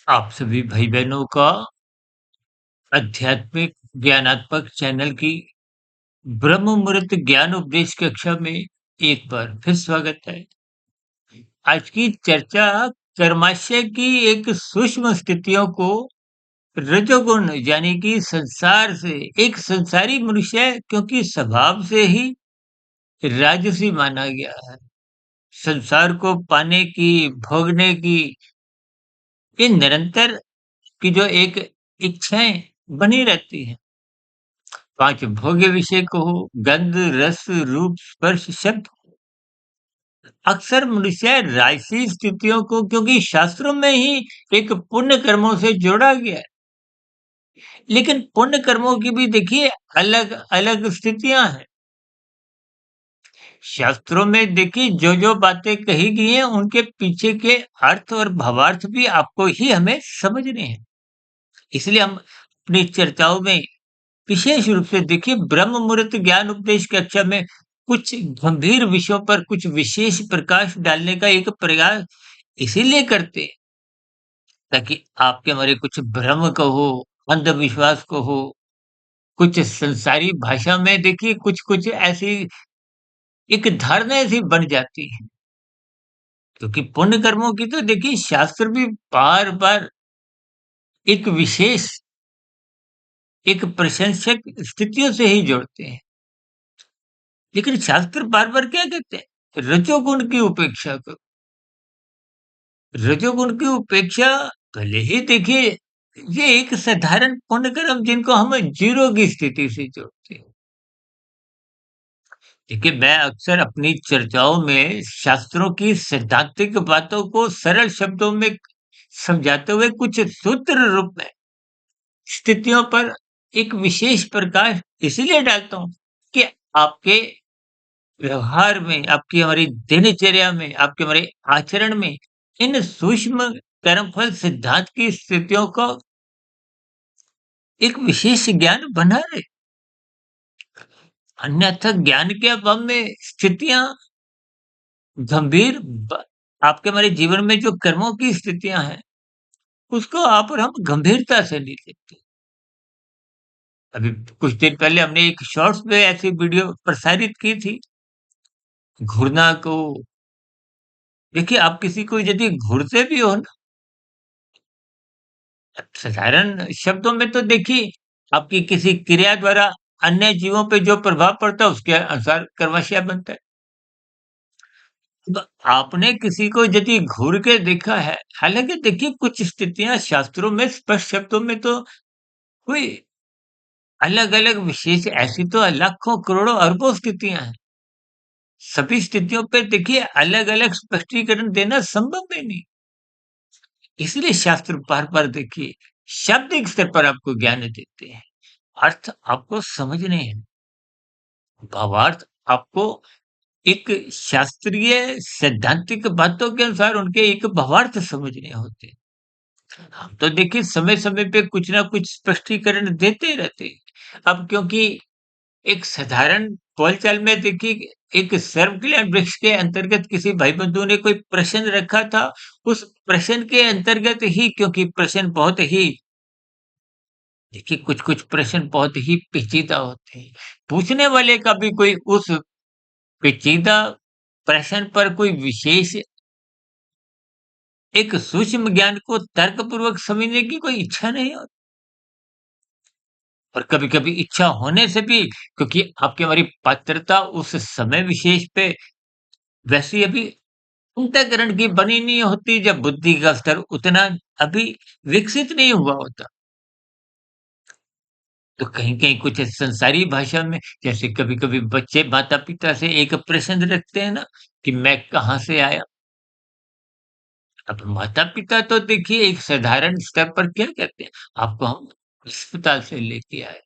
आप सभी भाई-बहनों का आध्यात्मिक ज्ञानात्मक चैनल की ब्रह्म मुहूर्त ज्ञान उपदेश कक्षा में एक बार फिर स्वागत है। आज की चर्चा कर्माशय की एक सूक्ष्म स्थितियों को रजोगुण यानी कि संसार से एक संसारी मनुष्य क्योंकि स्वभाव से ही राजसी माना गया है। संसार को पाने की, भोगने की ये निरंतर की जो एक इच्छाएँ बनी रहती हैं। 5 भोग्य विषय कहो, गंध, रस, रूप, स्पर्श, शब्द। अक्सर मनुष्य राजसी स्थितियों को क्योंकि शास्त्रों में ही एक पुण्य कर्मों से जोड़ा गया है। लेकिन पुण्य कर्मों की भी देखिए अलग-अलग स्थितियाँ हैं। शास्त्रों में देखिए जो-जो बातें कही गई हैं उनके पीछे के अर्थ और भावार्थ भी आपको ही हमें समझने हैं। इसलिए हम अपनी चर्चाओं में विशेष रूप से देखिए ब्रह्म मुहूर्त ज्ञान उपदेश कक्षा में कुछ गंभीर विषयों पर कुछ विशेष प्रकाश डालने का एक प्रयास इसीलिए करते हैं ताकि आपके हमारे कुछ भ्रम कहो, अंधविश्वास कहो, कुछ संसारी भाषा में देखिए कुछ-कुछ ऐसी एक धारणा ऐसी बन जाती है। क्योंकि पुण्य कर्मों की तो देखिए शास्त्र भी बार-बार एक विशेष एक प्रशंसक स्थितियों से ही जोड़ते हैं। लेकिन शास्त्र बार-बार क्या कहते हैं? रजोगुण की उपेक्षा करो। रजोगुण की उपेक्षा भले ही देखिए ये एक साधारण पुण्य कर्म जिनको हम जीरो की स्थिति से जोड़ते हैं। देखिए मैं अक्सर अपनी चर्चाओं में शास्त्रों की सैद्धांतिक बातों को सरल शब्दों में समझाते हुए कुछ सूत्र रूप में स्थितियों पर एक विशेष प्रकाश इसीलिए डालता हूँ कि आपके व्यवहार में, आपकी हमारी दिनचर्या में, आपके हमारे आचरण में इन सूक्ष्म कर्मफल सिद्धांत की स्थितियों का एक विशेष ज्ञान बना रहे। अन्यथा ज्ञान के अभाव में स्थितियाँ गंभीर ब आपके हमारे जीवन में जो कर्मों की स्थितियाँ हैं, उसको आप और हम गंभीरता से नहीं लेते। अभी कुछ दिन पहले हमने एक शॉर्ट्स में ऐसी वीडियो प्रसारित की थी, घुरना को देखिए आप किसी को यदि घूरते भी हो ना, साधारण शब्दों में तो देखिए आपकी किसी क्रिया द्वारा अन्य जीवों पे जो प्रभाव पड़ता है उसके अनुसार कर्मशः बनता है। तो आपने किसी को यदि घूर के देखा है, हालाँकि देखिए कुछ स्थितियाँ शास्त्रों में स्पष्ट शब्दों में तो कोई अलग-अलग विशेष ऐसी तो लाखों, करोड़ों, अरबों स्थितियाँ हैं। सभी स्थितियों पे देखिए अलग-अलग स्पष्टीकरण देना संभव ही नहीं। इसलिए शास्त्र बार-बार देखिए शाब्दिक स्तर पर आपको ज्ञान देते हैं। अर्थ आपको समझने हैं, भावार्थ आपको एक शास्त्रीय सैद्धांतिक बातों के अनुसार उनके एक भावार्थ समझने होते हैं। हम तो देखिए समय-समय पे कुछ ना कुछ स्पष्टीकरण देते ही रहते हैं। अब क्योंकि एक साधारण बोलचाल में देखिए एक सर्व कल्याण वृक्ष के अंतर्गत किसी भाई बंधु ने कोई प्रश्न रखा था, उस प्रश्न के अंतर्गत ही क्योंकि प्रश्न बहुत ही देखिए कुछ-कुछ प्रश्न बहुत ही पेचीदा होते हैं। पूछने वाले का भी कोई उस पेचीदा प्रश्न पर कोई विशेष एक सूक्ष्म ज्ञान को तर्कपूर्वक समझने की कोई इच्छा नहीं होती। और कभी-कभी इच्छा होने से भी क्योंकि आपकी हमारी पात्रता उस समय विशेष पे वैसी अभी अंतःकरण की बनी नहीं होती जब बुद्धि का स्तर उतना अभी विकसित नहीं हुआ होता। तो कहीं-कहीं कुछ संसारी भाषा में जैसे कभी-कभी बच्चे माता-पिता से एक प्रश्न रखते हैं ना कि मैं कहाँ से आया? अब माता-पिता तो देखिए एक साधारण स्तर पर क्या कहते हैं, आपको हम अस्पताल से लेके आए।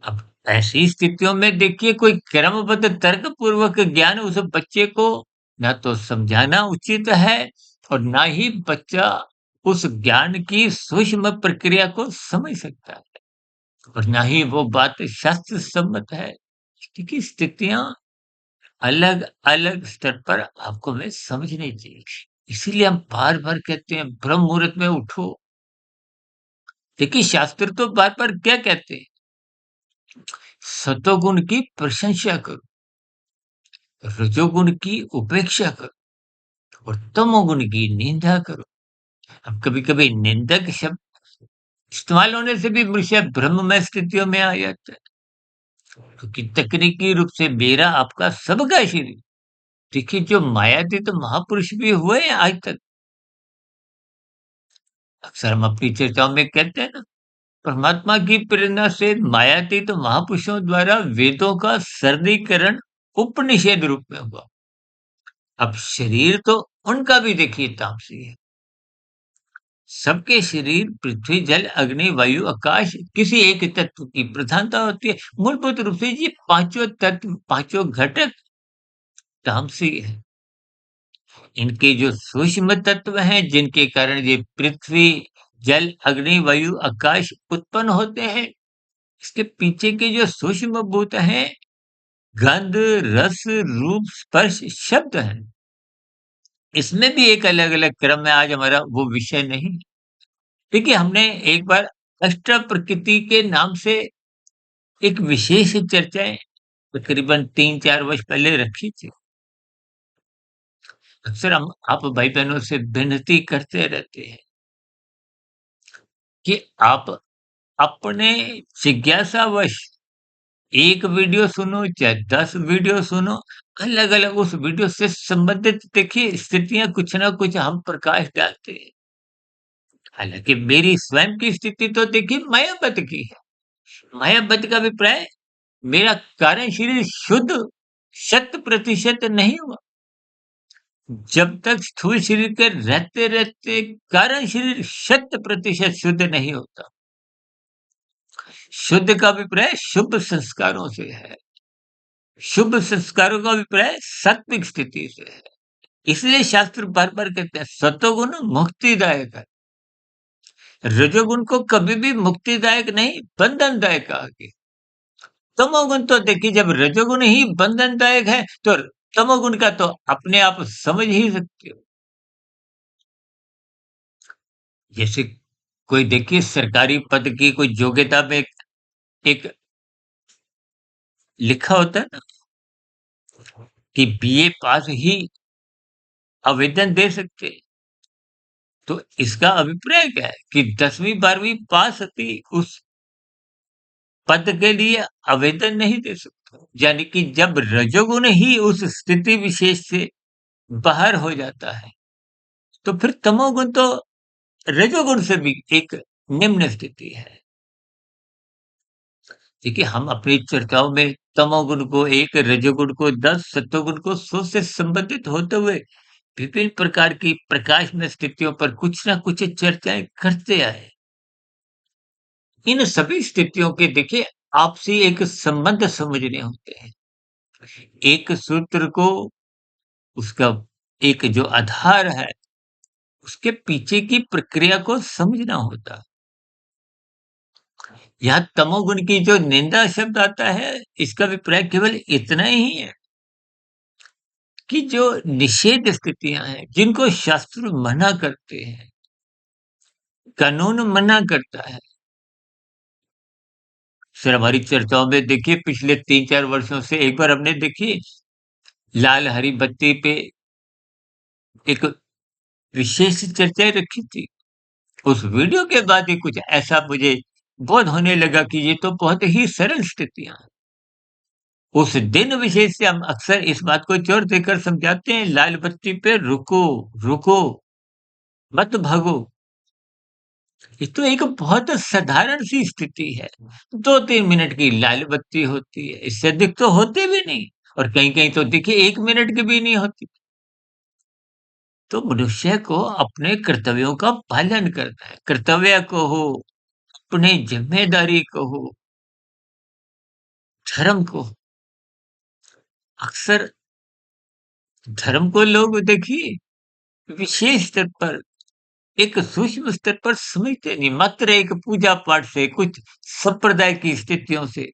अब ऐसी स्थितियों में देखिए कोई क्रमबद्ध तर्कपूर्वक ज्ञान उस बच्चे को ना तो समझाना उचित है और ना ही बच्चा उस ज्ञान की सूक्ष्म प्रक्रिया को समझ सकता है और ना ही वो बात शास्त्र सम्मत है। क्योंकि स्थितियाँ अलग-अलग स्तर पर आपको हमें समझनी चाहिए। इसीलिए हम बार-बार कहते हैं ब्रह्म मुहूर्त में उठो। देखिए शास्त्र तो बार-बार क्या कहते हैं? सतोगुण की प्रशंसा करो, रजोगुण की उपेक्षा करो और तमोगुण की निंदा करो। अब कभी-कभी निंदक शब्द इस्तेमाल होने से भी मनुष्य भ्रममय स्थितियों में आ जाता है। क्योंकि तकनीकी रूप से मेरा, आपका, सबका शरीर, देखिए जो मायातीत महापुरुष भी हुए हैं आज तक। अक्सर हम अपनी चर्चाओं में कहते हैं ना, परमात्मा की प्रेरणा से मायातीत महापुरुषों द्वारा वेदों का सरलीकरण उपनिषद रूप में हुआ। अब शरीर तो उनका भी देखिए तामसी है। सबके शरीर पृथ्वी, जल, अग्नि, वायु, आकाश, किसी एक तत्व की प्रधानता होती है। मूलभूत रूप से ये पांचों तत्व, पांचों घटक तामसी है। इनके जो सूक्ष्म तत्व हैं, जिनके कारण ये पृथ्वी, जल, अग्नि, वायु, आकाश उत्पन्न होते हैं, इसके पीछे के जो सूक्ष्म भूत हैं, गंध, रस, रूप, स्पर्श, शब्द हैं। इसमें भी एक अलग-अलग क्रम है, आज हमारा वो विषय नहीं। देखिए, हमने एक बार अष्ट प्रकृति के नाम से एक विशेष चर्चाएँ तकरीबन 3-4 वर्ष पहले रखी थी। अक्सर हम आप भाई-बहनों से विनती करते रहते हैं कि आप अपने जिज्ञासावश एक वीडियो सुनो, चाहे 10 वीडियो सुनो, अलग-अलग उस वीडियो से संबंधित देखिए स्थितियाँ कुछ ना कुछ हम प्रकाश डालते हैं। हालाँकि मेरी स्वयं की स्थिति तो देखिए मायावत की है। मायावत का अभिप्राय, मेरा कारण शरीर शुद्ध शत प्रतिशत नहीं हुआ। जब तक स्थूल शरीर के रहते-रहते कारण शरीर शत प्रतिशत शुद्ध नहीं होता। शुद्ध का अभिप्राय शुभ संस्कारों से है। शुभ संस्कारों का अभिप्राय सात्विक स्थिति से है। इसलिए शास्त्र बार-बार कहते हैं सतोगुण मुक्तिदायक है। रजोगुण को कभी भी मुक्तिदायक नहीं, बंधनदायक कहा गया। तमोगुण तो देखिए जब रजोगुण ही बंधनदायक है, तो तमोगुण का तो अपने आप समझ ही सकते हो। जैसे कोई देखिए सरकारी पद की कोई योग्यता में एक लिखा होता है ना कि बीए पास ही आवेदन दे सकते हैं। तो इसका अभिप्राय क्या है कि 10वीं 12वीं पास भी उस पद के लिए आवेदन नहीं दे सकते। यानी कि जब रजोगुण ही उस स्थिति विशेष से बाहर हो जाता है, तो फिर तमोगुण तो रजोगुण से भी एक निम्न स्थिति है। देखिए हम अपनी चर्चाओं में तमोगुण को 1, रजोगुण को 10, सत्वगुण को 100 से संबंधित होते हुए विभिन्न प्रकार की प्रकाश में स्थितियों पर कुछ ना कुछ चर्चाएं करते आए। इन सभी स्थितियों के देखिए आपसी एक संबंध समझने होते हैं। एक सूत्र को, उसका एक जो आधार है, उसके पीछे की प्रक्रिया को समझना होता है। यहाँ तमोगुण की जो निंदा शब्द आता है, इसका अभिप्राय केवल इतना ही है कि जो निषेध स्थितियां हैं, जिनको शास्त्र मना करते हैं, कानून मना करता है। सर हमारी चर्चाओं में देखिए पिछले 3-4 वर्षों से एक बार हमने देखिए लाल हरी बत्ती पे एक विशेष चर्चाएँ रखी थी। उस वीडियो के बाद ही कुछ ऐसा मुझे बोध होने लगा कि ये तो बहुत ही सरल स्थितियाँ हैं। उस दिन विशेष से हम अक्सर इस बात को जोर देकर समझाते हैं, लाल बत्ती पे रुको, रुको, मत भागो। ये तो एक बहुत साधारण सी स्थिति है। 2-3 मिनट की लाल बत्ती होती है, इससे अधिक तो होती भी नहीं और कहीं-कहीं तो देखिए 1 मिनट की भी नहीं होती। तो मनुष्य को अपने कर्तव्यों का पालन करना है। कर्तव्य को हो, अपनी ज़िम्मेदारी को हो, धर्म को हो। अक्सर धर्म को लोग देखिए विशेष स्तर पर, एक सूक्ष्म स्तर पर समझते नहीं, मात्र एक पूजा पाठ से, कुछ संप्रदाय की स्थितियों से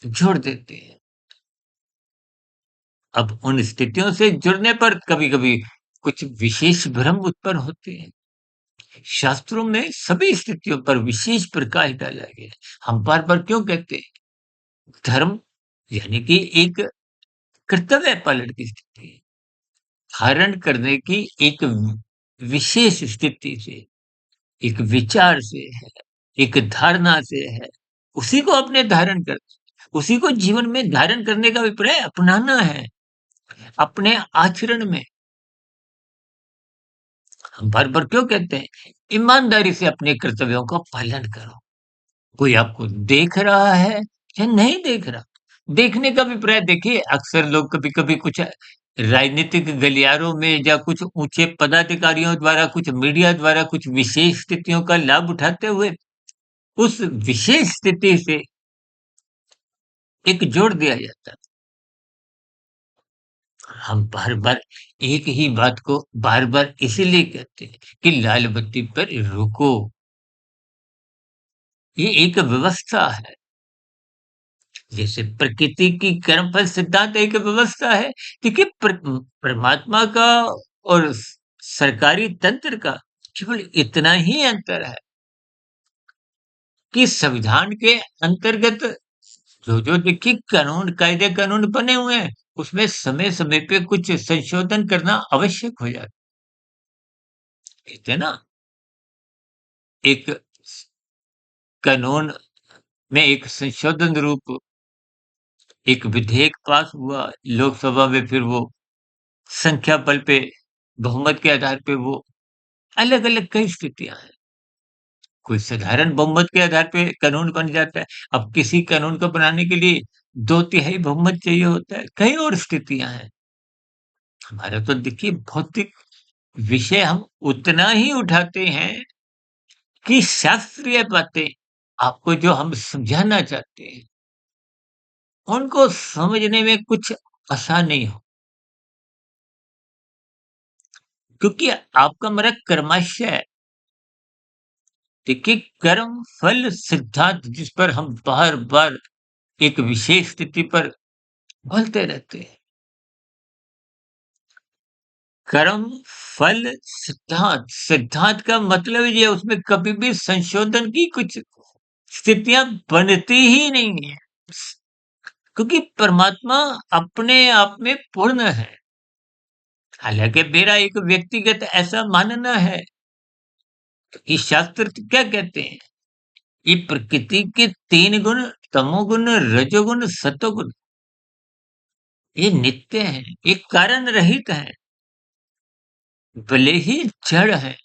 जोड़ देते हैं। अब उन स्थितियों से जुड़ने पर कभी-कभी कुछ विशेष भ्रम उत्पन्न होते हैं। शास्त्रों में सभी स्थितियों पर विशेष प्रकाश डाला गया है। हम बार-बार क्यों कहते हैं? धर्म यानी कि एक कर्तव्य पालन की स्थिति है। धारण करने की एक विशेष स्थिति से, एक विचार से है, एक धारणा से है, उसी को अपने धारण कर उसी को जीवन में धारण करने का अभिप्राय अपनाना है, अपने आचरण में। हम बार-बार क्यों कहते हैं? ईमानदारी से अपने कर्तव्यों का पालन करो। कोई आपको देख रहा है या नहीं देख रहा? देखने का अभिप्राय देखिए, अक्सर लोग कभी-कभी कुछ राजनीतिक गलियारों में या कुछ ऊँचे पदाधिकारियों द्वारा, कुछ मीडिया द्वारा कुछ विशेष स्थितियों का लाभ उठाते हुए, उस विशेष स्थिति से एक जोड़ दिया जाता है। हम बार-बार एक ही बात को बार-बार इसीलिए कहते हैं कि लाल बत्ती पर रुको। ये एक व्यवस्था है। जैसे प्रकृति की कर्मफल सिद्धांत एक व्यवस्था है। देखिए परमात्मा का और सरकारी तंत्र का केवल इतना ही अंतर है कि संविधान के अंतर्गत जो देखिए कानून कायदे कानून बने हुए हैं, उसमें समय-समय पे कुछ संशोधन करना आवश्यक हो जाता है। कहते हैं ना, एक कानून में एक संशोधन रूप एक विधेयक पास हुआ लोकसभा में, फिर वो संख्या बल पे, बहुमत के आधार पे वो अलग-अलग कई स्थितियाँ हैं। कोई साधारण बहुमत के आधार पे कानून बन जाता है। अब किसी कानून को बनाने के लिए 2/3 बहुमत चाहिए होता है। कई और स्थितियाँ हैं। हमारा तो देखिए भौतिक विषय हम उतना ही उठाते हैं कि शास्त्रीय बातें आपको जो हम समझाना चाहते हैं, उनको समझने में कुछ आसानी हो। क्योंकि आपका मेरा कर्माशय है। देखिए कर्म फल सिद्धांत जिस पर हम बार-बार एक विशेष स्थिति पर बोलते रहते हैं। कर्म, फल, सिद्धांत, सिद्धांत का मतलब ये है उसमें कभी भी संशोधन की कुछ स्थितियाँ बनती ही नहीं है। क्योंकि परमात्मा अपने आप में पूर्ण है। हालाँकि मेरा एक व्यक्तिगत ऐसा मानना है कि शास्त्र क्या कहते हैं? ये प्रकृति के 3 गुण तमोगुण, रजोगुण, सतोगुण ये नित्य हैं, ये कारण रहित हैं, भले ही जड़ हैं।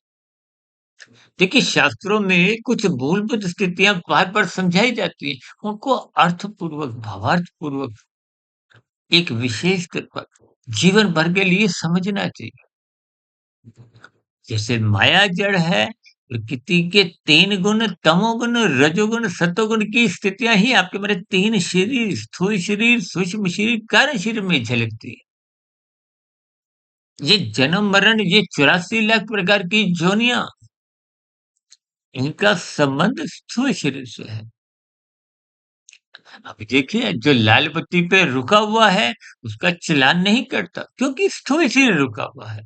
देखिए शास्त्रों में कुछ मूलभूत स्थितियाँ बार-बार समझाई जाती हैं, उनको अर्थपूर्वक, भावार्थपूर्वक एक विशेष पर जीवन भर के लिए समझना चाहिए। जैसे माया जड़ है, प्रकृति के 3 गुण तमोगुण, रजोगुण, सतोगुण की स्थितियाँ ही आपके मेरे 3 शरीर, स्थूल शरीर, सूक्ष्म शरीर, कारण शरीर में झलकती है। ये जन्म-मरण, ये 84 लाख प्रकार की योनियाँ, इनका संबंध स्थूल शरीर से है। अब देखिए जो लाल बत्ती पे रुका हुआ है, उसका चालान नहीं कटता क्योंकि स्थूल शरीर रुका हुआ है।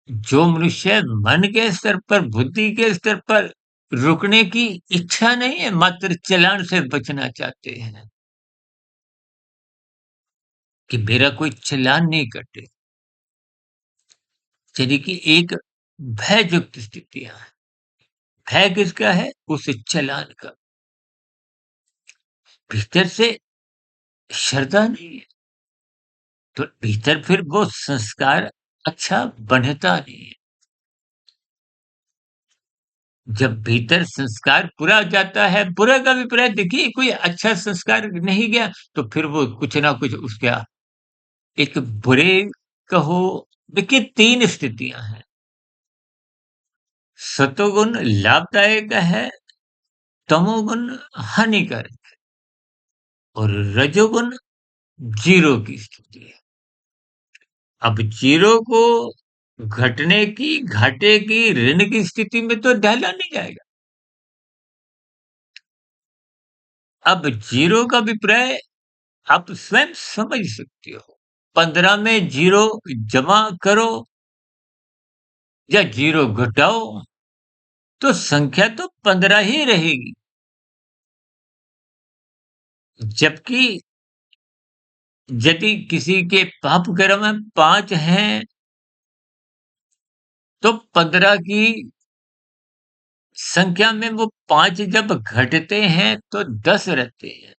जो मनुष्य मन के स्तर पर, बुद्धि के स्तर पर रुकने की इच्छा नहीं है, मात्र चालान से बचना चाहते हैं कि मेरा कोई चालान नहीं कटे। यानी कि एक भययुक्त स्थितियाँ हैं। भय किसका है? उस चालान का। भीतर से श्रद्धा नहीं है, तो भीतर फिर वो संस्कार अच्छा बनता नहीं है। जब भीतर संस्कार बुरा हो जाता है, बुरा का अभिप्राय देखिए कोई अच्छा संस्कार नहीं गया, तो फिर वो कुछ ना कुछ उसका एक बुरे कहो। देखिए 3 स्थितियाँ हैं। सतोगुण लाभदायक है, तमोगुण हानिकारक और रजोगुण जीरो की स्थिति है। अब जीरो को घटने की, घाटे की, ऋण की स्थिति में तो ढाला नहीं जाएगा। अब जीरो का अभिप्राय आप स्वयं समझ सकते हो। 15 में 0 जमा करो या 0 घटाओ तो संख्या तो 15 ही रहेगी। जबकि यदि किसी के पाप कर्म 5 हैं, तो 15 की संख्या में वो 5 जब घटते हैं तो 10 रहते हैं।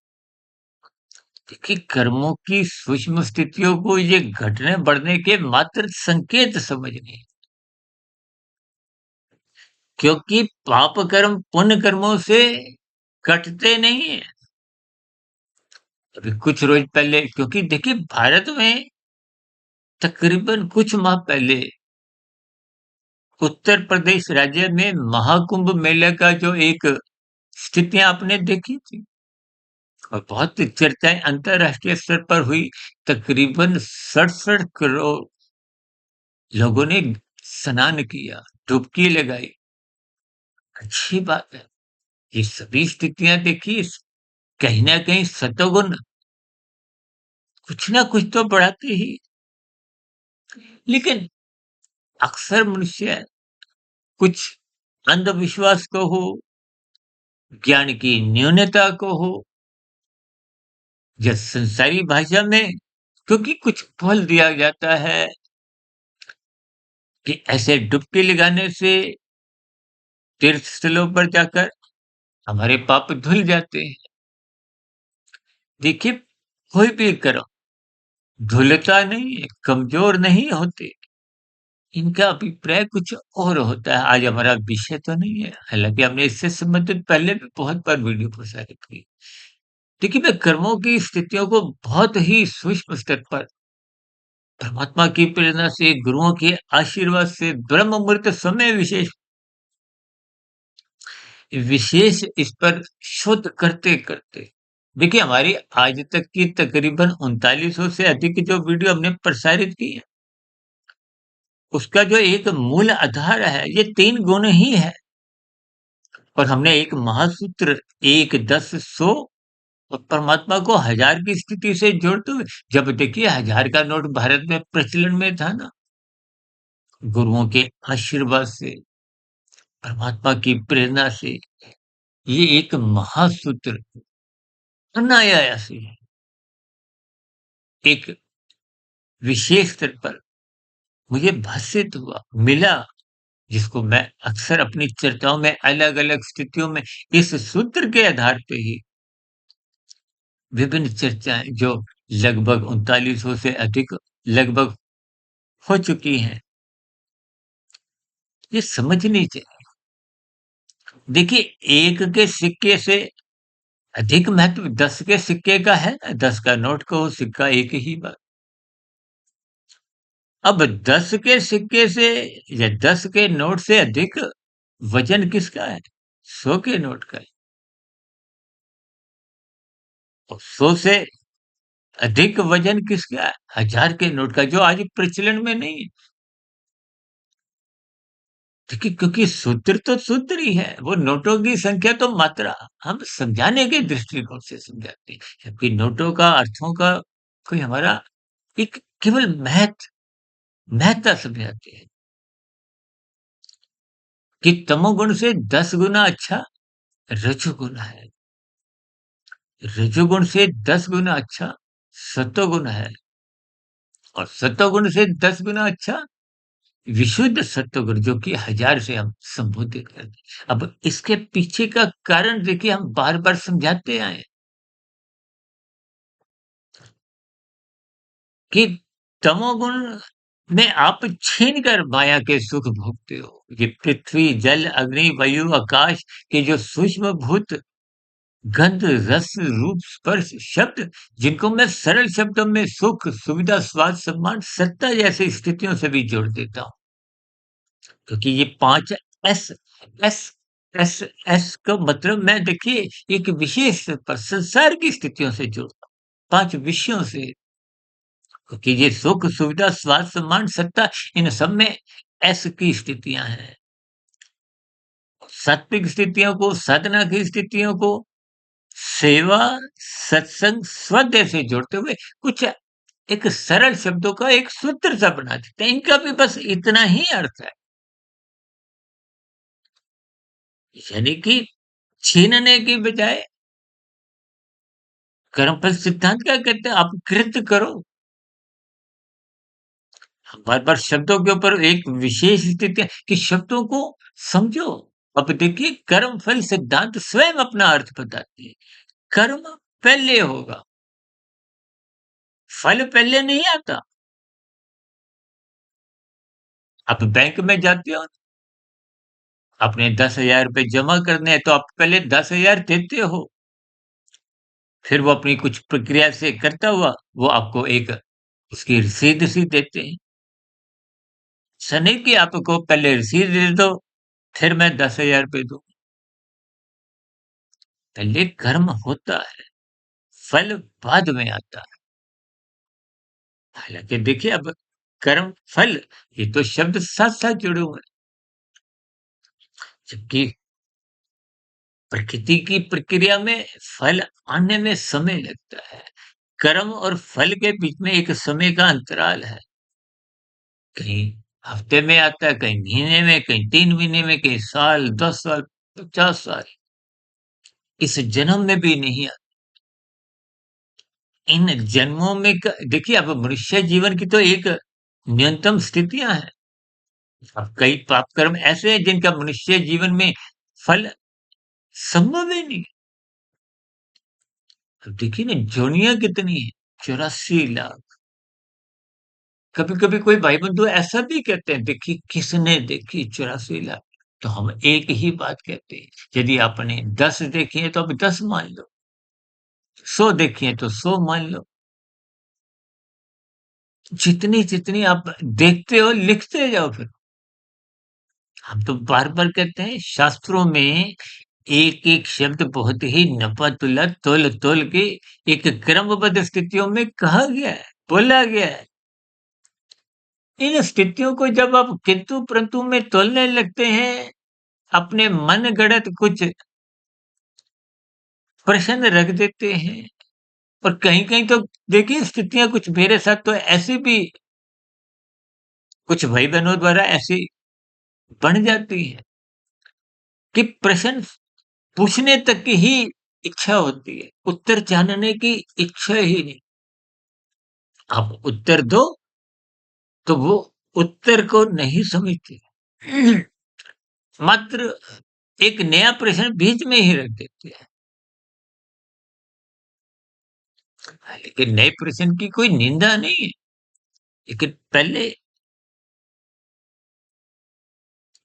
देखिए, कर्मों की सूक्ष्म स्थितियों को ये घटने-बढ़ने के मात्र संकेत समझने, क्योंकि पाप कर्म पुण्य कर्मों से कटते नहीं हैं। अभी कुछ रोज पहले, क्योंकि देखिए भारत में तकरीबन कुछ माह पहले उत्तर प्रदेश राज्य में महाकुंभ मेले का जो एक स्थितियां आपने देखी थी और बहुत चर्चाएं अंतरराष्ट्रीय स्तर पर हुई। तकरीबन 67 करोड़ लोगों ने स्नान किया, डुबकी लगाई। अच्छी बात है। ये सभी स्थितियां देखिए कहीं ना कहीं सतोगुण कुछ ना कुछ तो बढ़ाते ही। लेकिन अक्सर मनुष्य कुछ अंधविश्वास को हो, ज्ञान की न्यूनता को हो, या संसारी भाषा में क्योंकि कुछ बोल दिया जाता है कि ऐसे डुबकी लगाने से तीर्थ स्थलों पर जाकर हमारे पाप धुल जाते हैं। देखिए, कोई भी कर्म धुलता नहीं है, कमजोर नहीं होते। इनका अभिप्राय कुछ और होता है। आज हमारा विषय तो नहीं है, हालांकि हमने इससे संबंधित पहले भी बहुत बार वीडियो प्रसारित की। देखिए, मैं कर्मों की स्थितियों को बहुत ही सूक्ष्म स्तर पर परमात्मा की प्रेरणा से, गुरुओं के आशीर्वाद से, ब्रह्म मुहूर्त समय विशेष विशेष इस पर शोध करते-करते देखिए, हमारी आज तक की तकरीबन 3900 से अधिक जो वीडियो हमने प्रसारित की है, उसका जो एक मूल आधार है, ये 3 गुण ही है। और हमने एक महासूत्र 1, 10, 100 और परमात्मा को 1000 की स्थिति से जोड़ते हुए, जब देखिए 1000 का नोट भारत में प्रचलन में था ना, गुरुओं के आशीर्वाद से, परमात्मा की प्रेरणा से, ये एक महासूत्र अनायास ही एक विशेष स्तर पर मुझे भाषित हुआ, मिला, जिसको मैं अक्सर अपनी चर्चाओं में अलग-अलग स्थितियों में इस सूत्र के आधार पे ही विभिन्न चर्चाएँ जो लगभग 3900 से अधिक लगभग हो चुकी हैं, ये समझनी चाहिए। देखिए, 1 के सिक्के से अधिक महत्व 10 के सिक्के का है, 10 का नोट कहो, सिक्का एक ही बात। अब 10 के सिक्के से या 10 के नोट से अधिक वजन किसका है? 100 के नोट का है। और 100 से अधिक वजन किसका है? 1000 के नोट का, जो आज प्रचलन में नहीं है। देखिए, क्योंकि सूत्र तो सूत्र ही है, वो नोटों की संख्या तो मात्रा। हम समझाने के दृष्टिकोण से समझाते हैं, जबकि नोटों का, अर्थों का कोई हमारा एक केवल महत्ता समझाते हैं कि तमोगुण से 10 गुना अच्छा रजोगुण है। रजोगुण से 10 गुना अच्छा सतोगुण है और सतोगुण से 10 गुना अच्छा विशुद्ध सत्वगुण, जो कि 1000 से हम संबोधित करते हैं। अब इसके पीछे का कारण देखिए, हम बार-बार समझाते आए हैं कि तमोगुण में आप छीन कर माया के सुख भोगते हो। ये पृथ्वी, जल, अग्नि, वायु, आकाश के जो सूक्ष्म भूत गंध, रस, रूप, स्पर्श, शब्द, जिनको मैं सरल शब्दों में सुख, सुविधा, स्वाद, सम्मान, सत्ता जैसी स्थितियों से भी जोड़ देता हूँ। क्योंकि ये 5 एस, एस, एस, एस का मतलब मैं देखिए एक विशेष पर संसार की स्थितियों से जोड़ता हूँ। 5 विषयों से, क्योंकि ये सुख, सुविधा, स्वाद, सम्मान, सत्ता, इन सब में एस की स्थितियाँ हैं। सात्विक स्थितियों को, साधना की स्थितियों को सेवा, सत्संग, स्वदेह से जोड़ते हुए कुछ एक सरल शब्दों का एक सूत्र सा बना देते हैं। इनका भी बस इतना ही अर्थ है। यानी कि छीनने की बजाय कर्मफल सिद्धांत क्या कहते हैं? आप कृत्य करो। बार-बार शब्दों के ऊपर एक विशेष स्थिति है कि शब्दों को समझो। अब देखिए कर्म फल सिद्धांत स्वयं अपना अर्थ बताती है। कर्म पहले होगा, फल पहले नहीं आता। आप बैंक में जाते हो, आपने 10,000 रुपए जमा करने हैं तो आप पहले 10,000 देते हो। फिर वो अपनी कुछ प्रक्रिया से करता हुआ वो आपको एक उसकी रसीद-सी देते हैं। ऐसा नहीं कि आपको पहले रसीद दे दो, फिर मैं 10,000 रुपए दूँ। पहले कर्म होता है, फल बाद में आता है। हालाँकि देखिए अब कर्म, फल ये तो शब्द साथ-साथ जुड़े हुए हैं। जबकि प्रकृति की प्रक्रिया में फल आने में समय लगता है। कर्म और फल के बीच में एक समय का अंतराल है। कहीं हफ्ते में आता है, कहीं महीने में, कहीं 3 महीने में, कहीं साल, 10 साल, 50 साल। इस जन्म में भी नहीं आता। इन जन्मों में देखिए अब मनुष्य जीवन की तो एक न्यूनतम स्थितियां हैं। अब कई पाप कर्म ऐसे हैं जिनका मनुष्य जीवन में फल संभव ही नहीं। अब देखिए ना जोनियां कितनी है, 84 लाख। कभी कभी कोई भाई बंधु ऐसा भी कहते हैं, देखिए किसने देखी 84 लाख। तो हम एक ही बात कहते हैं, यदि आपने 10 देखी है तो अब 10 मान लो, 100 देखी है तो 100 मान लो। जितनी जितनी आप देखते हो लिखते जाओ फिर। हम तो बार-बार कहते हैं शास्त्रों में एक-एक शब्द बहुत ही नपा-तुला, तोल-तोल के एक क्रमबद्ध स्थितियों में कहा गया है, बोला गया है। इन स्थितियों को जब आप किंतु-परंतु में तोलने लगते हैं, अपने मनगढ़ंत कुछ प्रश्न रख देते हैं और कहीं-कहीं तो देखिए स्थितियाँ कुछ मेरे साथ तो ऐसी भी कुछ भाई-बहनों द्वारा ऐसी बन जाती हैं कि प्रश्न पूछने तक की ही इच्छा होती है, उत्तर जानने की इच्छा ही नहीं। आप उत्तर दो, तो वो उत्तर को नहीं समझते। मात्र एक नया प्रश्न बीच में ही रख देते हैं। लेकिन नए प्रश्न की कोई निंदा नहीं है, लेकिन पहले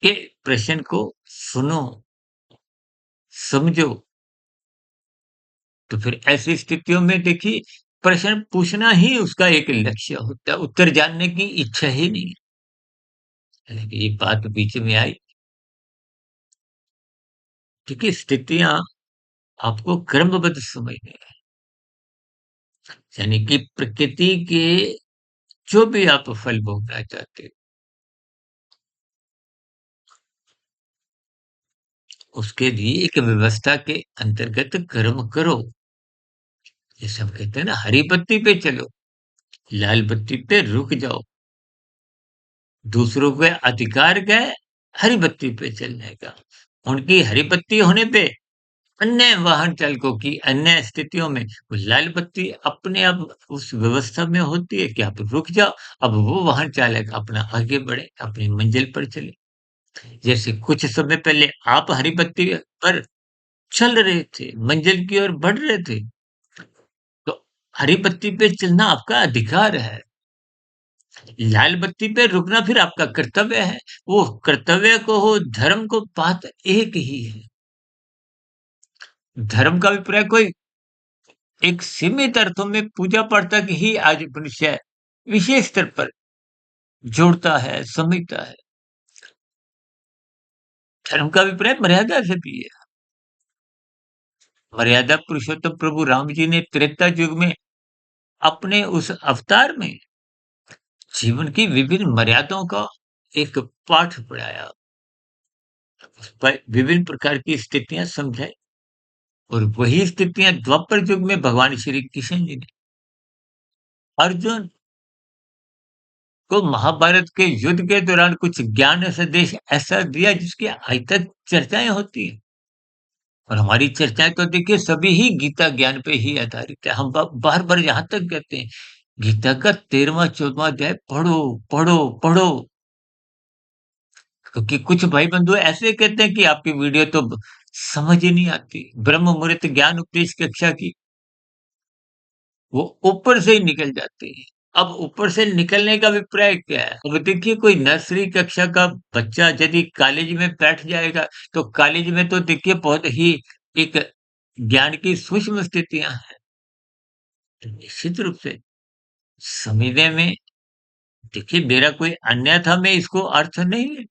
के प्रश्न को सुनो, समझो, तो फिर ऐसी स्थितियों में देखिए प्रश्न पूछना ही उसका एक लक्ष्य होता है, उत्तर जानने की इच्छा ही नहीं है। हालाँकि ये बात बीच में आई, क्योंकि स्थितियाँ आपको क्रमबद्ध समझनी है। यानी कि प्रकृति के जो भी आप फल भोगना चाहते हो, उसके लिए एक व्यवस्था के अंतर्गत कर्म करो। जैसे हम कहते हैं ना हरी बत्ती पे चलो, लाल बत्ती पे रुक जाओ। दूसरों के अधिकार क्या है? हरी बत्ती पे चलने का। उनकी हरी बत्ती होने पे अन्य वाहन चालकों की अन्य स्थितियों में वो लाल बत्ती अपने आप उस व्यवस्था में होती है कि आप रुक जाओ। अब वो वाहन चालक अपना आगे बढ़े, अपनी मंजिल पर चले। जैसे कुछ समय पहले आप हरी बत्ती पर चल रहे थे, मंजिल की ओर बढ़ रहे थे, तो हरी बत्ती पे चलना आपका अधिकार है। लाल बत्ती पे रुकना फिर आपका कर्तव्य है। वो कर्तव्य को हो, धर्म को, बात एक ही है। धर्म का अभिप्राय कोई एक सीमित अर्थों में पूजा-पाठ तक ही आज मनुष्य विशेष स्तर पर जोड़ता है, समझता है। धर्म का अभिप्राय मर्यादा से भी है। मर्यादा पुरुषोत्तम प्रभु राम जी ने त्रेता युग में अपने उस अवतार में जीवन की विभिन्न मर्यादाओं का एक पाठ पढ़ाया, उस पर विभिन्न प्रकार की स्थितियाँ समझाई और वही स्थितियाँ द्वापर युग में भगवान श्री कृष्ण जी ने अर्जुन को महाभारत के युद्ध के दौरान कुछ ज्ञान संदेश ऐसा दिया जिसकी आज तक चर्चाएँ होती हैं। और हमारी चर्चाएँ तो देखिए सभी ही गीता ज्ञान पे ही आधारित है। हम ब बार-बार यहाँ तक कहते हैं, गीता का 13वाँ-14वाँ अध्याय पढ़ो, पढ़ो, पढ़ो। क्योंकि कुछ भाई-बंधु ऐसे कहते हैं कि आपकी वीडियो तो समझ ही नहीं आती। ब्रह्म मुहूर्त ज्ञान उपदेश कक्षा की, वो ऊपर से ही निकल जाती है। अब ऊपर से निकलने का अभिप्राय क्या है? अब देखिए कोई नर्सरी कक्षा का बच्चा यदि कॉलेज में बैठ जाएगा, तो कॉलेज में तो देखिए बहुत ही एक ज्ञान की सूक्ष्म स्थितियाँ हैं। तो निश्चित रूप से समझने में देखिए मेरा कोई अन्यथा में इसको अर्थ नहीं है।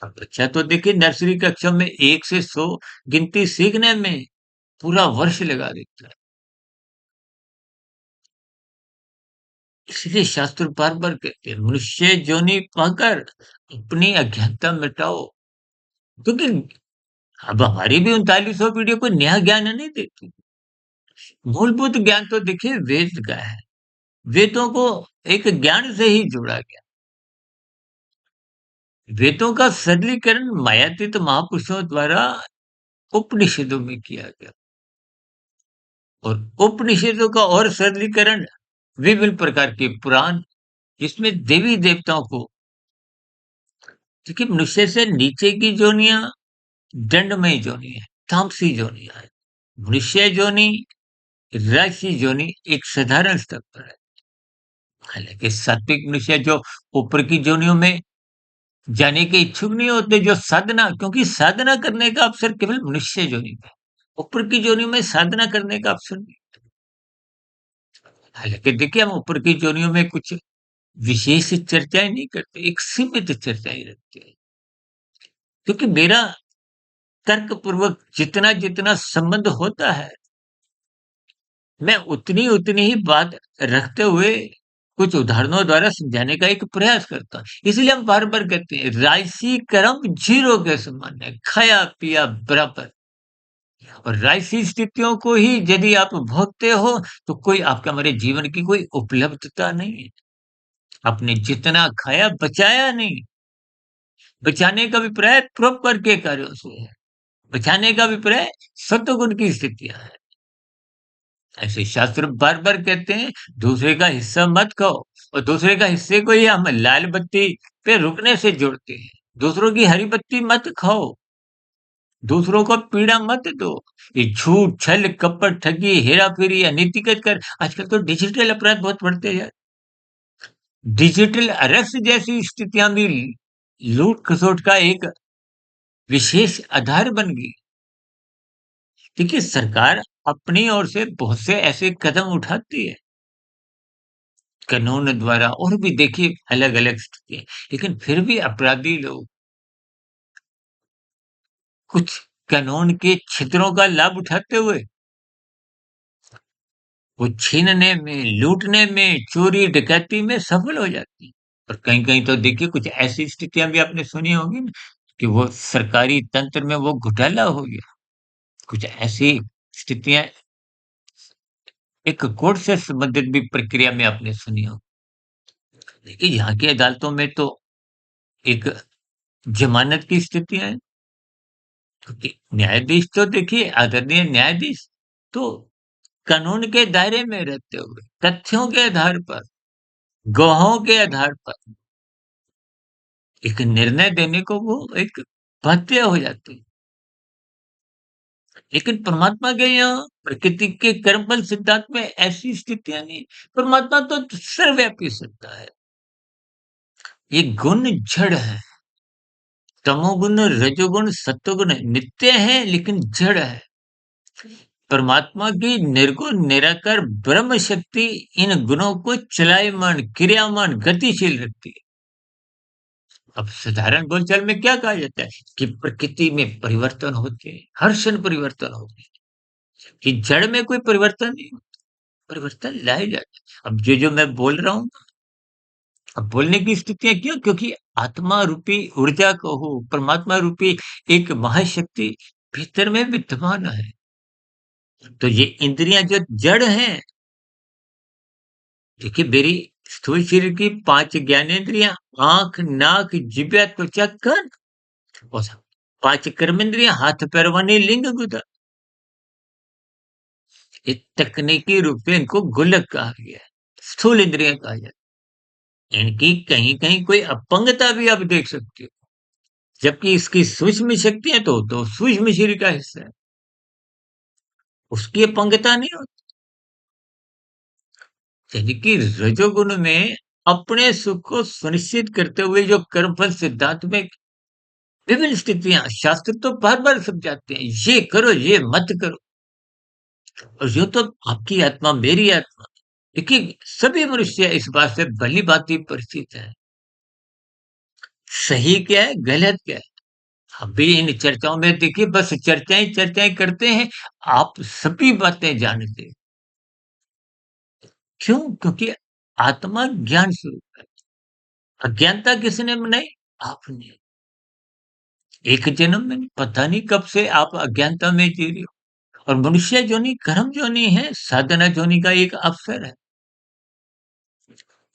अब बच्चा तो देखिए नर्सरी कक्षा में 1 से 100 गिनती सीखने में पूरा वर्ष लगा देता है। इसलिए शास्त्र बार-बार कहते हैं, मनुष्य योनि पाकर अपनी अज्ञानता मिटाओ। क्योंकि अब हमारी भी 3900 पीढ़ी कोई नया ज्ञान नहीं देती। मूलभूत ज्ञान तो देखिए वेद का है। वेदों को एक ज्ञान से ही जोड़ा गया। वेदों का सरलीकरण मायातीत महापुरुषों द्वारा उपनिषदों में किया गया और उपनिषदों का और सरलीकरण विभिन्न प्रकार के पुराण जिसमें देवी देवताओं को देखिए मनुष्य से नीचे की जोनियां दंडमय जोनि है, तामसी जोनियां है। मनुष्य जोनि, राशि जोनि एक साधारण स्तर पर है। हालांकि सात्विक मनुष्य जो ऊपर की जोनियों में जाने के इच्छुक नहीं होते, जो साधना क्योंकि साधना करने का अवसर केवल मनुष्य जोनि में है। ऊपर की जोनियों में साधना करने का अवसर नहीं। हालांकि देखिए हम ऊपर की जोनियों में कुछ विशेष चर्चाएं नहीं करते, एक सीमित चर्चाएं रखते हैं। क्योंकि मेरा तर्क पूर्वक जितना जितना संबंध होता है मैं उतनी ही बात रखते हुए कुछ उदाहरणों द्वारा समझाने का एक प्रयास करता हूँ। इसलिए हम बार-बार कहते हैं राशि कर्म जीरो के समान है, खाया-पिया बराबर। और राशि स्थितियों को ही यदि आप भोगते हो तो कोई आपका हमारे जीवन की कोई उपलब्धता नहीं है। आपने जितना खाया बचाया नहीं। बचाने का अभिप्राय परोपकार के कार्यों से है। बचाने का अभिप्राय सत्वगुण की स्थितियाँ हैं। ऐसे शास्त्र बार-बार कहते हैं दूसरे का हिस्सा मत खाओ और दूसरे का हिस्से को ही हम लाल बत्ती पे रुकने से जोड़ते हैं। दूसरों की हरी बत्ती मत खाओ, दूसरों को पीड़ा मत दो। ये झूठ, छल, कपट, ठगी, हेरा-फेरी, अनैतिकता कर आजकल तो डिजिटल अपराध बहुत बढ़ते जा डिजिटल अरेस्ट जैसी स्थितियां भी लूट-खसोट का एक विशेष आधार बन गई। देखिए सरकार अपनी ओर से बहुत से ऐसे कदम उठाती है। कानून द्वारा और भी देखिए अलग-अलग स्थितियाँ, लेकिन फिर भी अपराधी लोग कुछ कानून के छिद्रों का लाभ उठाते हुए वो छीनने में, लूटने में, चोरी डकैती में सफल हो जाती हैं। और कहीं-कहीं तो देखिए कुछ ऐसी स्थितियाँ भी आपने सुनी होगी ना कि वो सरकारी तंत्र में वो घोटाला हो गया। कुछ ऐसी स्थितियाँ एक कोर्ट से संबंधित भी प्रक्रिया में आपने सुनी हो। देखिए यहाँ की अदालतों में तो एक ज़मानत की स्थितियाँ हैं। क्योंकि न्यायाधीश तो देखिए आदरणीय न्यायाधीश तो कानून के दायरे में रहते हुए तथ्यों के आधार पर, गवाहों के आधार पर एक निर्णय देने को वो एक बाध्य हो जाती है। लेकिन परमात्मा के यहाँ प्रकृति के कर्मफल सिद्धांत में ऐसी स्थितियाँ नहीं। परमात्मा तो सर्वव्यापी सत्ता है। ये गुण जड़ है। तमोगुण, रजोगुण, सत्वगुण नित्य है लेकिन जड़ है। परमात्मा की निर्गुण निराकार ब्रह्म शक्ति इन गुणों को चलायमान, क्रियामान, गतिशील रखती है। अब साधारण बोलचाल में क्या कहा जाता है कि प्रकृति में परिवर्तन होते हैं, हर क्षण परिवर्तन होते हैं, कि जड़ में कोई परिवर्तन नहीं होता, परिवर्तन लाए जाते हैं। अब जो मैं बोल रहा हूँ, अब बोलने की स्थितियाँ क्यों? क्योंकि आत्मा रूपी ऊर्जा कहो, परमात्मा रूपी एक महाशक्ति भीतर में विद्यमान है। तो ये इंद्रियाँ जो जड़ हैं देखिए मेरी स्थूल शरीर की 5 ज्ञानेंद्रियाँ, आँख, नाक, जिह्वा, त्वचा, कान और 5 कर्मेंद्रियाँ, हाथ, पैर वाणी, लिंग, गुदा। ये तकनीकी रूप से इनको गोलक कहा गया है, स्थूल इंद्रियाँ कहा जाता है। इनकी कहीं-कहीं कोई अपंगता भी आप देख सकते हो, जबकि इसकी सूक्ष्म शक्तियाँ तो सूक्ष्म शरीर का हिस्सा है, उसकी अपंगता नहीं होती। यानी कि रजोगुण में अपने सुख को सुनिश्चित करते हुए जो कर्मफल सिद्धांत में विभिन्न स्थितियाँ शास्त्र तो बार-बार समझाते हैं, ये करो, ये मत करो और यूँ तो आपकी आत्मा, मेरी आत्मा देखिए सभी मनुष्य इस बात से भली-भांति परिचित हैं। सही क्या है, गलत क्या है? हम भी इन चर्चाओं में देखिए बस चर्चाएँ करते हैं, आप सभी बातें जानते हैं। क्यों? क्योंकि आत्मा ज्ञान स्वरूप है। अज्ञानता किसने बनाई? आपने। एक जन्म में नहीं, पता नहीं कब से आप अज्ञानता में जी रहे हो और मनुष्य योनि कर्म योनि है, साधना योनि का एक अवसर है।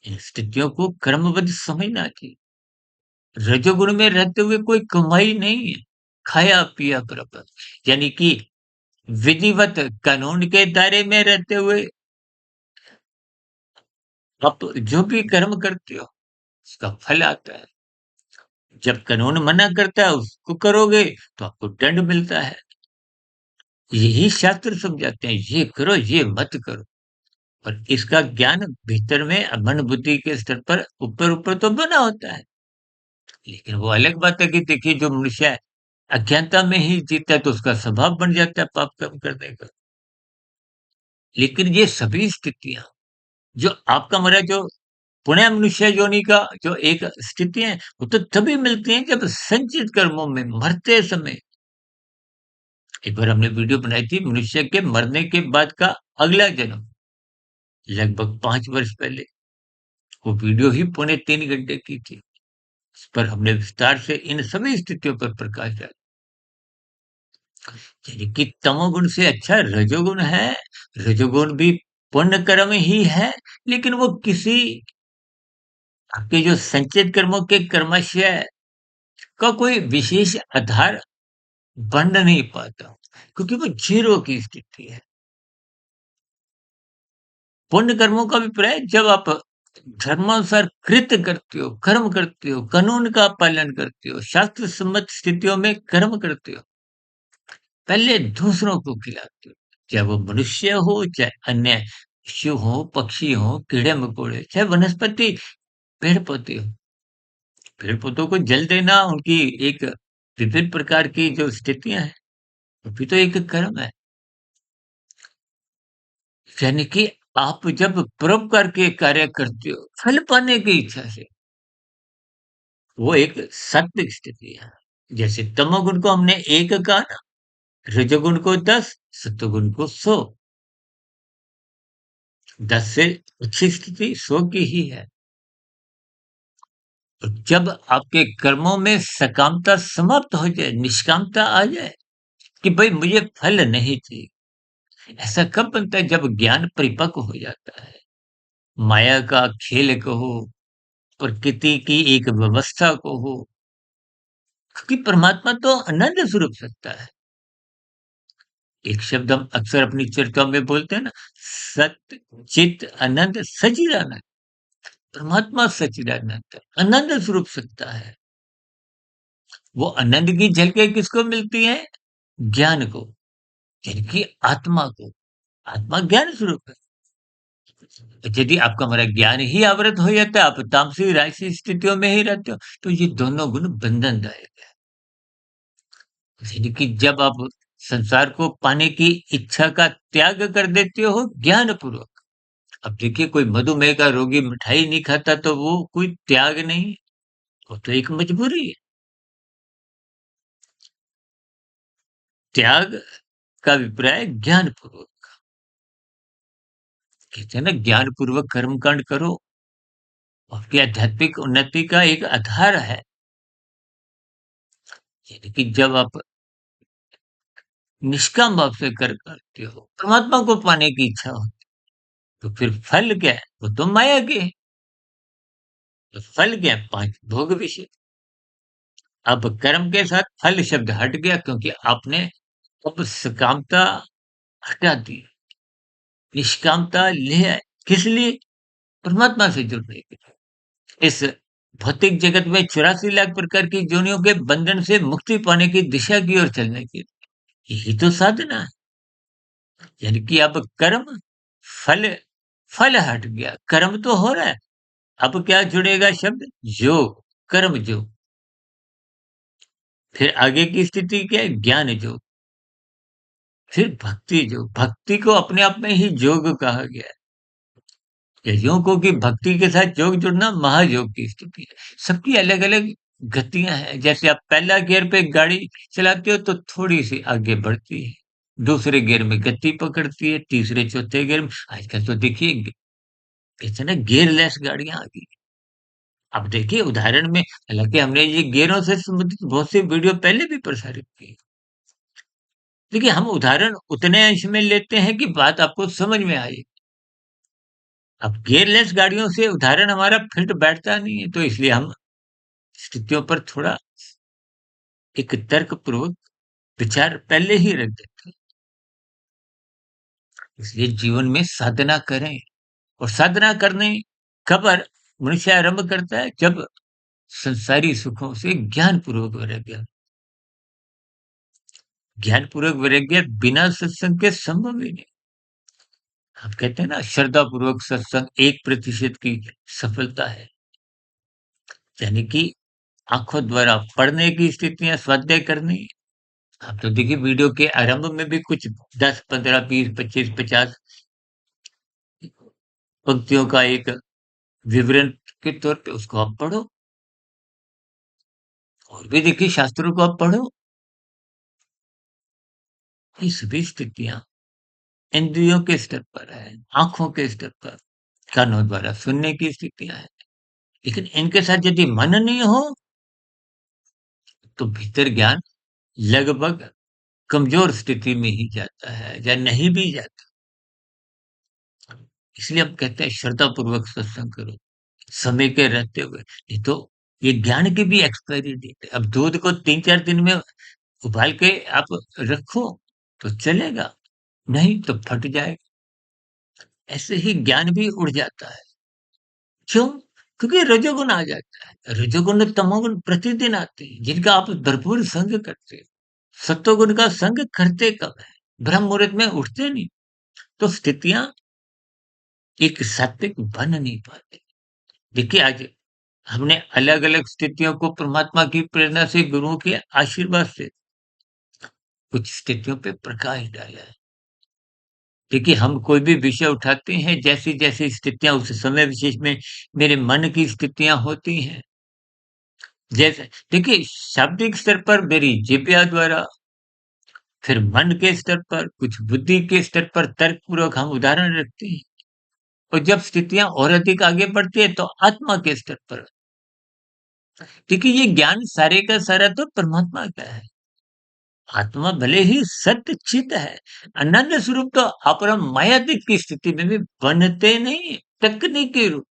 इन स्थितियों को क्रमबद्ध समझना चाहिए। रजोगुण में रहते हुए कोई कमाई नहीं है, खाया-पिया बराबर। यानी कि विधिवत कानून के दायरे में रहते हुए आप जो भी कर्म करते हो, उसका फल आता है। जब कानून मना करता है उसको करोगे तो आपको दंड मिलता है। यही शास्त्र समझाते हैं, ये करो, ये मत करो। और इसका ज्ञान भीतर में मन बुद्धि के स्तर पर ऊपर-ऊपर तो बना होता है। लेकिन वो अलग बात है कि देखिए जो मनुष्य है, अज्ञानता में ही जीता है तो उसका स्वभाव बन जाता है पाप कर्म करने का। लेकिन ये सभी स्थितियाँ जो आपका मेरा जो पुण्य मनुष्य योनि का जो एक स्थिति है, वो तो तभी मिलती है जब संचित कर्मों में मरते समय एक बार हमने वीडियो बनाई थी मनुष्य के मरने के बाद का अगला जन्म, लगभग 5 वर्ष पहले। वो वीडियो ही पौने 3 घंटे की थी। इस पर हमने विस्तार से इन सभी स्थितियों पर प्रकाश डाला। यानी कि तमोगुण से अच्छा रजोगुण है, रजोगुण भी पुण्य कर्म ही है, लेकिन वो किसी आपके जो संचित कर्मों के कर्मशय का कोई विशेष आधार बन नहीं पाता, क्योंकि वो ज़ीरो की स्थिति है। पुण्य कर्मों का अभिप्राय जब आप धर्मानुसार कृत्य करते हो, कर्म करते हो, कानून का पालन करते हो, शास्त्र सम्मत स्थितियों में कर्म करते हो, पहले दूसरों को खिलाते हो। चाहे वो मनुष्य हो, चाहे अन्य पशु हो, पक्षी हो, कीड़े-मकोड़े, चाहे वनस्पति, पेड़-पौधे हो। पेड़-पौधों को जल देना उनकी एक विभिन्न प्रकार की जो स्थितियाँ हैं, वो भी तो एक कर्म है। यानी कि आप जब परोपकार के कार्य करते हो, फल पाने की इच्छा से, वो एक सात्विक स्थिति है। जैसे तमोगुण को हमने 1 कहा ना, रजोगुण को 10, सत्वगुण को 100। 10 से अच्छी स्थिति 100 की ही है। और जब आपके कर्मों में सकामता समाप्त हो जाए, निष्कामता आ जाए कि भई मुझे फल नहीं चाहिए। ऐसा कब बनता है जब ज्ञान परिपक्व हो जाता है। माया का खेल कहो, प्रकृति की एक व्यवस्था को हो, क्योंकि परमात्मा तो अनंत स्वरूप सत्ता है। एक शब्द हम अक्सर अपनी चर्चाओं में बोलते हैं ना, सत्य, चित, अनंत, सच्चिदानंद। परमात्मा सच्चिदानंद है, अनंत स्वरूप सत्ता है। वो आनंद की झलकें किसको मिलती हैं? ज्ञान को, यानी कि आत्मा को। आत्मा ज्ञान स्वरूप है। यदि आपका हमारा ज्ञान ही आवृत हो जाता है, आप तामसी राजसी स्थितियों में ही रहते हो, तो ये दोनों गुण बंधनदायक है। यानी कि जब आप संसार को पाने की इच्छा का त्याग कर देते हो ज्ञानपूर्वक। अब देखिए कोई मधुमेह का रोगी मिठाई नहीं खाता तो वो कोई त्याग नहीं, वो तो एक मजबूरी है। त्याग का अभिप्राय ज्ञानपूर्वक। कहते हैं ना ज्ञानपूर्वक कर्मकांड करो, आपकी आध्यात्मिक उन्नति का एक आधार है। यानी कि जब आप निष्काम भाव से कर्म करते हो, परमात्मा को पाने की इच्छा हो, तो फिर फल क्या है? वो तो माया के हैं। तो फल क्या है? 5 भोग विषय। अब कर्म के साथ फल शब्द हट गया क्योंकि आपने अब सकामता हटा दी, निष्कामता ले आए। किस लिए? परमात्मा से जुड़ने के लिए। इस भौतिक जगत में 84 लाख प्रकार की योनियों के बंधन से मुक्ति पाने की दिशा की ओर चलने की, यही तो साधना है। यानी कि अब कर्म, फल, फल हट गया, कर्म तो हो रहा है। अब क्या जुड़ेगा शब्द? योग, कर्म योग। फिर आगे की स्थिति क्या है? ज्ञान योग। फिर भक्ति योग। भक्ति को अपने आप में ही योग कहा गया है। योग को कि भक्ति के साथ योग जुड़ना महायोग की स्थिति है। सबकी अलग अलग गतियां हैं। जैसे आप पहला गियर पे गाड़ी चलाते हो तो थोड़ी सी आगे बढ़ती है, दूसरे गियर में गति पकड़ती है, तीसरे चौथे गियर में। आजकल तो देखिए कहते हैं ना गियरलेस गाड़ियां आ गई। अब देखिए उदाहरण में, हालांकि हमने ये गियरों से संबंधित बहुत सी वीडियो पहले भी प्रसारित की। देखिए हम उदाहरण उतने अंश में लेते हैं कि बात आपको समझ में आए। अब गियरलेस गाड़ियों से उदाहरण हमारा फिट बैठता नहीं है, तो इसलिए हम स्थितियों पर थोड़ा एक तर्क पूर्वक विचार पहले ही रख देते हैं। इसलिए जीवन में साधना करें। और साधना करने कब मनुष्य आरंभ करता है? जब संसारी सुखों से ज्ञान पूर्वक वैराग्य। ज्ञान पूर्वक वैराग्य बिना सत्संग के संभव ही नहीं। हम कहते हैं ना श्रद्धा पूर्वक सत्संग 1% की सफलता है। यानी कि आंखों द्वारा पढ़ने की स्थितियां स्वाध्याय करनी। आप तो देखिए वीडियो के आरंभ में भी कुछ 10, 15, 20, 25, 50 पंक्तियों का एक विवरण के तौर पे उसको आप पढ़ो। और भी देखिए शास्त्रों को आप पढ़ो। ये सभी स्थितियां इंद्रियों के स्तर पर है, आंखों के स्तर पर, कानों द्वारा सुनने की स्थितियां हैं। लेकिन इनके साथ यदि मन नहीं हो तो भीतर ज्ञान लगभग कमजोर स्थिति में ही जाता है या नहीं भी जाता। इसलिए हम कहते हैं श्रद्धा पूर्वक सत्संग करो, समय के रहते हुए। नहीं तो ये ज्ञान की भी एक्सपायरी डेट है। अब दूध को 3-4 दिन में उबाल के आप रखो तो चलेगा, नहीं तो फट जाएगा। ऐसे ही ज्ञान भी उड़ जाता है। क्यों? क्योंकि रजोगुण आ जाता है। रजोगुण और तमोगुण प्रतिदिन आते हैं, जिनका आप भरपूर संग करते हो। सत्वगुण का संग करते कब है? ब्रह्म मुहूर्त में उठते नहीं। तो स्थितियां एक सात्विक बन नहीं पाती। देखिए आज हमने अलग अलग स्थितियों को परमात्मा की प्रेरणा से, गुरुओं के आशीर्वाद से कुछ स्थितियों पे प्रकाश डाला है। देखिए हम कोई भी विषय उठाते हैं, जैसी जैसी स्थितियां उस समय विशेष में मेरे मन की स्थितियां होती हैं। जैसे देखिए शाब्दिक स्तर पर मेरी जिज्ञा द्वारा, फिर मन के स्तर पर, कुछ बुद्धि के स्तर पर तर्क पूर्वक हम उदाहरण रखते हैं। और जब स्थितियां और अधिक आगे बढ़ती है तो आत्मा के स्तर पर। देखिए ये ज्ञान सारे का सारा तो परमात्मा का है। आत्मा भले ही सत्य चित है, आनंद स्वरूप तो अपरम मायातीत की स्थिति में भी बनते नहीं, तकनीकी रूप।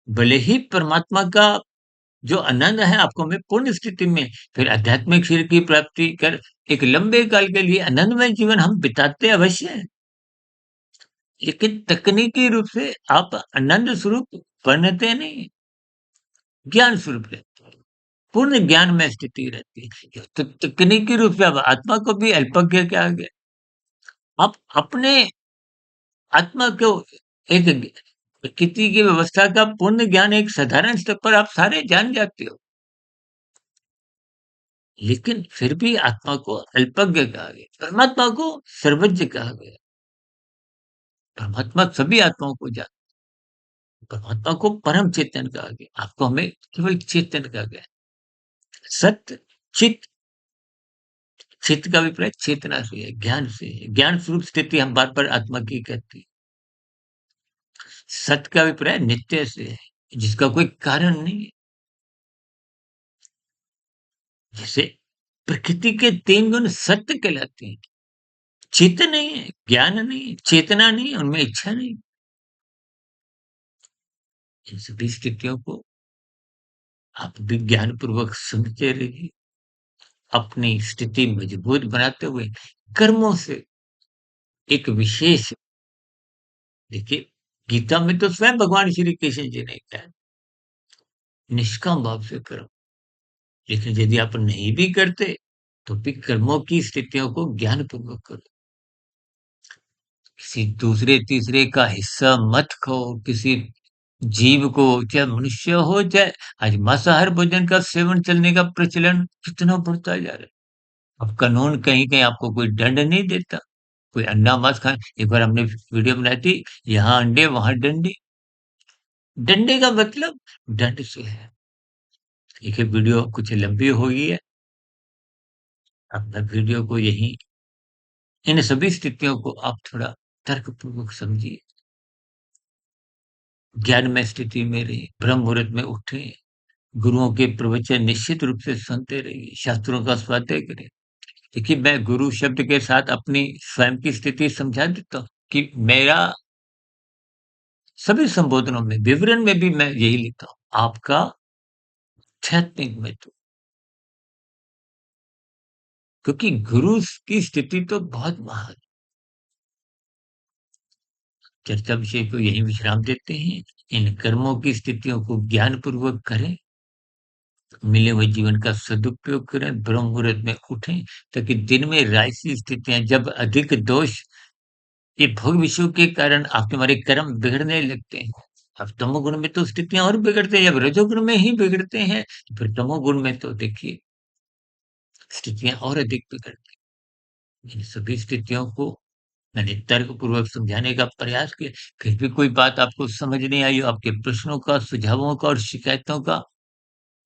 भले ही परमात्मा का जो आनंद है आपको में पूर्ण स्थिति में, फिर आध्यात्मिक सिर की प्राप्ति कर एक लंबे काल के लिए आनंदमय जीवन हम बिताते अवश्य हैं। लेकिन तकनीकी रूप से आप आनंद स्वरूप बनते नहीं, ज्ञान स्वरूप रहते हैं। पूर्ण ज्ञान में स्थिति रहती है। तो तकनीकी रूप से अब आत्मा को भी अल्पज्ञ कहा गया। आप अपने आत्मा को एक प्रकृति की व्यवस्था का पूर्ण ज्ञान एक साधारण स्तर पर आप सारे जान जाते हो। लेकिन फिर भी आत्मा को अल्पज्ञ कहा गया, परमात्मा को सर्वज्ञ कहा गया। परमात्मा सभी आत्माओं को जानता है। परमात्मा को परम चेतन कहा गया, आपको हमें केवल चेतन कहा गया। सत्य, चित, चित्त का अभिप्राय चेतना से है, ज्ञान से है। ज्ञान स्वरूप स्थिति हम बार-बार आत्मा की कहते हैं। सत्य का अभिप्राय नित्य से है, जिसका कोई कारण नहीं है। जैसे प्रकृति के 3 गुण सत्य कहलाते हैं। चित्त नहीं है, ज्ञान नहीं है, चेतना नहीं है, उनमें इच्छा नहीं। इन सभी स्थितियों को आप विज्ञानपूर्वक समझते रहिए, अपनी स्थिति मजबूत बनाते हुए कर्मों से एक विशेष देखिए, गीता में तो स्वयं भगवान श्री कृष्ण जी ने कहा है, निष्काम भाव से करो। लेकिन यदि आप नहीं भी करते, तो भी कर्मों की स्थितियों को ज्ञानपूर्वक करो। किसी दूसरे तीसरे का हिस्सा मत खाओ, किसी जीव को, चाहे मनुष्य हो, चाहे आज मांसाहार भोजन का सेवन चलने का प्रचलन कितना बढ़ता जा रहा है। अब कानून कहीं-कहीं आपको कोई दंड नहीं देता। कोई अंडा मत खाएँ। एक बार हमने वीडियो बनाई थी, यहाँ अंडे, वहाँ डंडे। डंडे का मतलब दंड से है। देखिए वीडियो कुछ लंबी हो गई है, अब मैं वीडियो को यहीं इन सभी स्थितियों को आप थोड़ा तर्कपूर्वक समझिए। ज्ञानमय स्थिति में रहिए, ब्रह्म मुहूर्त में उठें, गुरुओं के प्रवचन निश्चित रूप से सुनते रहिए, शास्त्रों का स्वाध्याय करें। देखिए, मैं गुरु शब्द के साथ अपनी स्वयं की स्थिति समझा देता हूँ कि मेरा सभी संबोधनों में, विवरण में भी मैं यही लिखता हूँ, आपका आध्यात्मिक मित्र। क्योंकि गुरु की स्थिति तो बहुत महान। चर्चा विषय को यहीं विश्राम देते हैं। इन कर्मों की स्थितियों को ज्ञानपूर्वक करें, मिले हुए जीवन का सदुपयोग करें, ब्रह्म मुहूर्त में उठें, ताकि दिन में राशि स्थितियाँ जब अधिक दोष ये भोग विषयों के कारण आपके हमारे कर्म बिगड़ने लगते हैं। अब तमोगुण में तो स्थितियाँ और बिगड़ते हैं, जब रजोगुण में ही बिगड़ते हैं, तो फिर तमोगुण में तो देखिए स्थितियाँ और अधिक बिगड़ती हैं। इन सभी स्थितियों को मैंने तर्कपूर्वक समझाने का प्रयास किया, फिर भी कोई बात आपको समझ नहीं आई हो, आपके प्रश्नों का, सुझावों का और शिकायतों का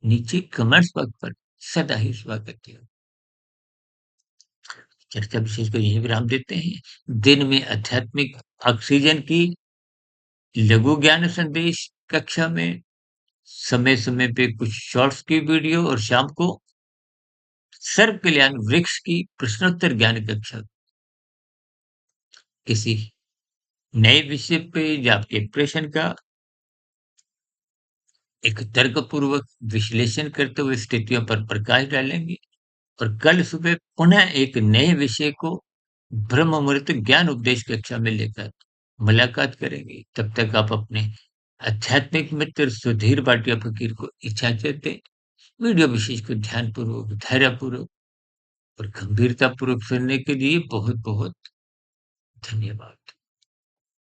नीचे कमेंट्स बॉक्स पर सदा ही स्वागत है। चर्चा विशेष को यहीं विराम देते हैं। दिन में आध्यात्मिक ऑक्सीजन की लघु ज्ञान संदेश कक्षा में समय-समय पे कुछ शॉर्ट्स की वीडियो और शाम को सर्व कल्याण वृक्ष की प्रश्नोत्तर ज्ञान कक्षा किसी नए विषय पे या आपके प्रश्न का एक तर्कपूर्वक विश्लेषण करते हुए स्थितियों पर प्रकाश डालेंगे और कल सुबह पुनः एक नए विषय को ब्रह्म मुहूर्त ज्ञान उपदेश कक्षा में लेकर मुलाकात करेंगे। तब तक आप अपने आध्यात्मिक मित्र सुधीर भाटिया फकीर को इजाज़त दें। वीडियो विशेष को ध्यानपूर्वक, धैर्यपूर्वक और गंभीरतापूर्वक सुनने के लिए बहुत-बहुत धन्यवाद।